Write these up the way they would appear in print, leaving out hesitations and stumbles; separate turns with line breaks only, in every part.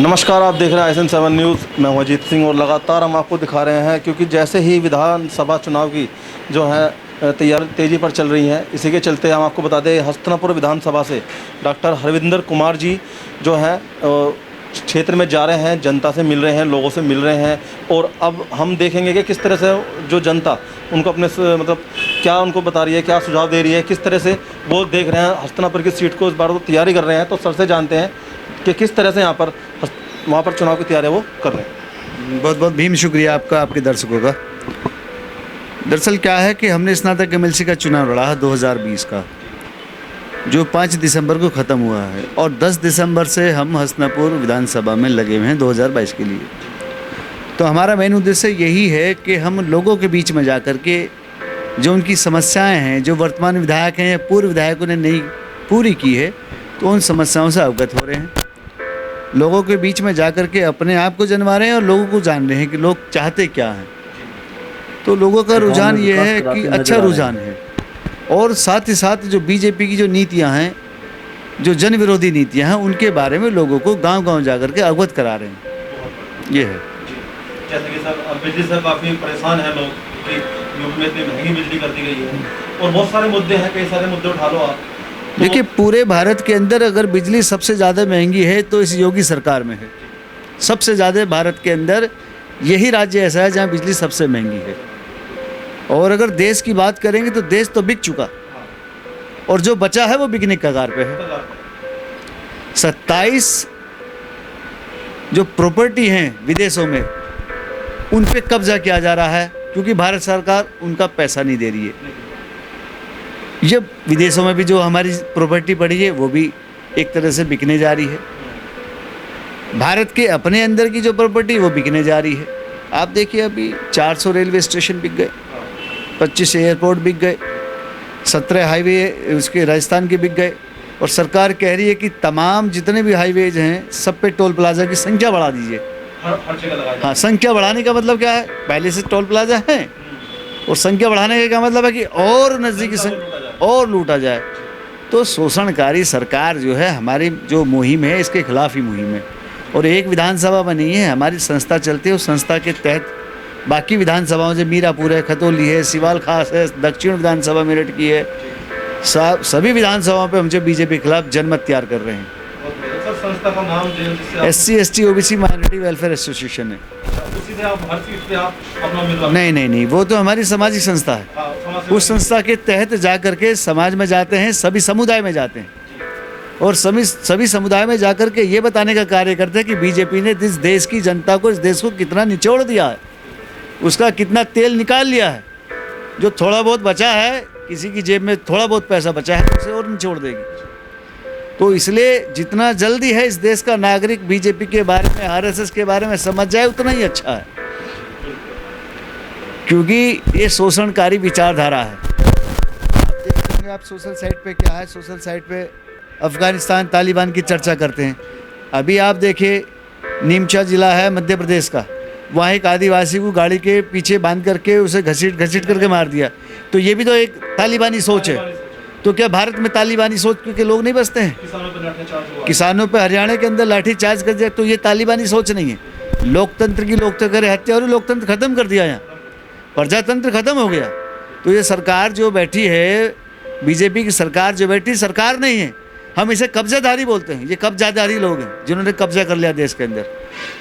नमस्कार, आप देख रहे हैं ISN7 न्यूज़। मैं हूं अजीत सिंह और लगातार हम आपको दिखा रहे हैं क्योंकि जैसे ही विधानसभा चुनाव की जो है तैयारी तेज़ी पर चल रही हैं, इसी के चलते हम आपको बता दें हस्तिनापुर विधानसभा से डॉक्टर हरविंदर कुमार जी जो हैं क्षेत्र में जा रहे हैं, जनता से मिल रहे हैं, लोगों से मिल रहे हैं। और अब हम देखेंगे कि किस तरह से जो जनता उनको अपने मतलब क्या उनको बता रही है, क्या सुझाव दे रही है, किस तरह से वो देख रहे हैं हस्तिनापुर की सीट को इस बार वो तैयारी कर रहे हैं। तो सर से जानते हैं कि किस तरह से वहाँ पर चुनाव की तैयारी वो कर रहे हैं।
बहुत बहुत भीम शुक्रिया आपका, आपके दर्शकों का। दरअसल क्या है कि हमने स्नातक MLC का चुनाव लड़ा है 2020 का, जो 5 दिसंबर को ख़त्म हुआ है, और 10 दिसंबर से हम हस्तिनापुर विधानसभा में लगे हुए हैं 2022 के लिए। तो हमारा मेन उद्देश्य यही है कि हम लोगों के बीच में जा कर के जो उनकी समस्याएं हैं, जो वर्तमान विधायक हैं या पूर्व विधायकों ने नहीं पूरी की है, तो उन समस्याओं से अवगत हो रहे हैं। लोगों के बीच में जा कर के अपने आप को जनवा रहे हैं और लोगों को जान रहे हैं कि लोग चाहते क्या हैं। तो लोगों का रुझान ये है कि अच्छा रुझान है। और साथ ही साथ जो BJP की जो नीतियां हैं, जो जन विरोधी नीतियां हैं, उनके बारे में लोगों को गांव-गांव जा कर के अवगत करा रहे हैं। ये है।
जैसे कि सर अब बिजली से काफ़ी परेशान है लोग कि यूपी में इतनी महंगी बिजली कर दी गई है और बहुत सारे मुद्दे हैं, कई सारे मुद्दे उठा लो आप।
देखिए, पूरे भारत के अंदर अगर बिजली सबसे ज़्यादा महंगी है तो इस योगी सरकार में है। सबसे ज़्यादा भारत के अंदर यही राज्य ऐसा है जहाँ बिजली सबसे महंगी है। और अगर देश की बात करेंगे तो देश तो बिक चुका और जो बचा है वो बिकने के कगार पे है। 27 जो प्रॉपर्टी हैं विदेशों में, उन पे कब्जा किया जा रहा है क्योंकि भारत सरकार उनका पैसा नहीं दे रही है। ये विदेशों में भी जो हमारी प्रॉपर्टी पड़ी है वो भी एक तरह से बिकने जा रही है। भारत के अपने अंदर की जो प्रॉपर्टी वो बिकने जा रही है। आप देखिए, अभी 400 रेलवे स्टेशन बिक गए, 25 एयरपोर्ट बिक गए, 17 हाईवे उसके राजस्थान के बिक गए। और सरकार कह रही है कि तमाम जितने भी हाईवेज हैं सब पे टोल प्लाजा की संख्या बढ़ा दीजिए।
हर जगह लगाया।
हाँ, संख्या बढ़ाने का मतलब क्या है? पहले से टोल प्लाजा है और संख्या बढ़ाने का क्या मतलब है कि और नज़दीकी और लूटा जाए। तो शोषणकारी सरकार जो है, हमारी जो मुहिम है इसके खिलाफ ही मुहिम है। और एक विधानसभा में नहीं है, हमारी संस्था चलती है। उस संस्था के तहत बाकी विधानसभाओं से मीरापुर है, खतौली है, सिवाल खास है, दक्षिण विधानसभा मेरठ की है, सभी विधानसभाओं पे हम जो BJP के खिलाफ जनमत तैयार कर रहे हैं।
संस्था का नाम
SC ST OBC minority welfare association है।
उसी से आप हर सीट पे आप अपना उम्मीदवार?
नहीं, वो तो हमारी सामाजिक संस्था है। उस संस्था के तहत जा करके समाज में जाते हैं, सभी समुदाय में जाते हैं और सभी समुदाय में जा कर के ये बताने का कार्य करते हैं कि BJP ने इस देश की जनता को, इस देश को कितना निचोड़ दिया है, उसका कितना तेल निकाल लिया है। जो थोड़ा बहुत बचा है, किसी की जेब में थोड़ा बहुत पैसा बचा है, उसे और निचोड़ देगी। तो इसलिए जितना जल्दी है इस देश का नागरिक BJP के बारे में, RSS के बारे में समझ जाए उतना ही अच्छा है, क्योंकि ये शोषणकारी विचारधारा है। आप देखेंगे, आप सोशल साइट पे क्या है, सोशल साइट पे अफगानिस्तान तालिबान की चर्चा करते हैं। अभी आप देखिए, नीमचा ज़िला है मध्य प्रदेश का, वहाँ एक आदिवासी को गाड़ी के पीछे बांध करके उसे घसीट करके मार दिया। तो ये भी तो एक तालिबानी सोच है। तो क्या भारत में तालिबानी सोच के लोग नहीं बसते हैं? किसानों पे हरियाणा के अंदर लाठी चार्ज कर दिया, तो ये तालिबानी सोच नहीं है। लोकतंत्र की लोकतंत्र हत्या और लोकतंत्र खत्म कर दिया, यहाँ प्रजातंत्र खत्म हो गया। तो ये सरकार जो बैठी है, BJP की सरकार जो बैठी, सरकार नहीं है, हम इसे कब्जाधारी बोलते हैं। ये कब्जाधारी लोग हैं जिन्होंने कब्जा कर लिया देश के अंदर।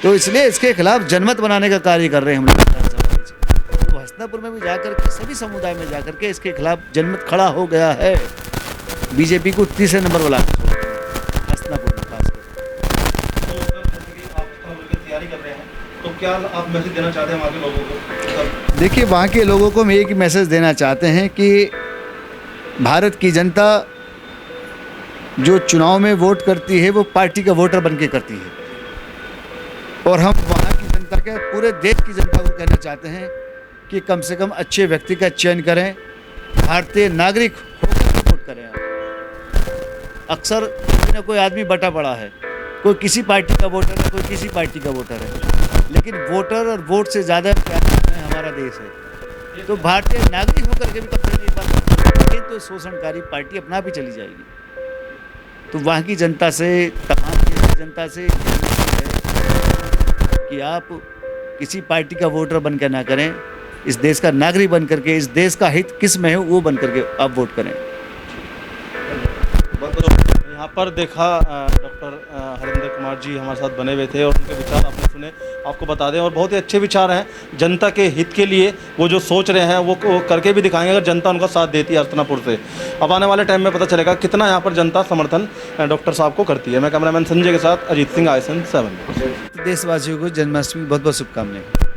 तो इसलिए इसके खिलाफ जनमत बनाने का कार्य कर रहे हैं हम लोग। तो हस्तिनापुर में भी जाकर के, सभी समुदाय में जाकर के इसके खिलाफ जनमत खड़ा हो गया है। BJP को तीसरे नंबर वाला हस्तिनापुर में खास कर।
तो क्या आप मैसेज देना चाहते हैं वहाँ के लोगों को?
देखिए, वहाँ के लोगों को हम एक मैसेज देना चाहते हैं कि भारत की जनता जो चुनाव में वोट करती है वो पार्टी का वोटर बन के करती है। और हम वहाँ की जनता के, पूरे देश की जनता को कहना चाहते हैं कि कम से कम अच्छे व्यक्ति का चयन करें, भारतीय नागरिक होकर वोट करें। अक्सर कोई ना कोई आदमी बटा पड़ा है, कोई किसी पार्टी का वोटर है, कोई किसी पार्टी का वोटर है, लेकिन वोटर और वोट से ज़्यादा प्यारा हमारा देश है। तो भारतीय नागरिक होकर के भी कब तक एक बार तो शोषणकारी पार्टी अपना भी चली जाएगी। तो वहाँ की जनता से, तमाम देश की जनता से कि आप किसी पार्टी का वोटर बनकर ना करें, इस देश का नागरिक बन करके, इस देश का हित किस में है वो बन करके आप वोट करें।
यहाँ पर देखा डॉक्टर हरिंदर कुमार जी हमारे साथ बने हुए थे और उनके विचार आपने सुने। आपको बता दें और बहुत ही अच्छे विचार हैं, जनता के हित के लिए वो जो सोच रहे हैं वो करके भी दिखाएंगे अगर जनता उनका साथ देती है हस्तिनापुर से। अब आने वाले टाइम में पता चलेगा कितना यहाँ पर जनता समर्थन डॉक्टर साहब को करती है। मैं कैमरामैन संजय के साथ अजीत सिंह, ISN 7।
देशवासियों को जन्माष्टमी की बहुत बहुत शुभकामनाएं।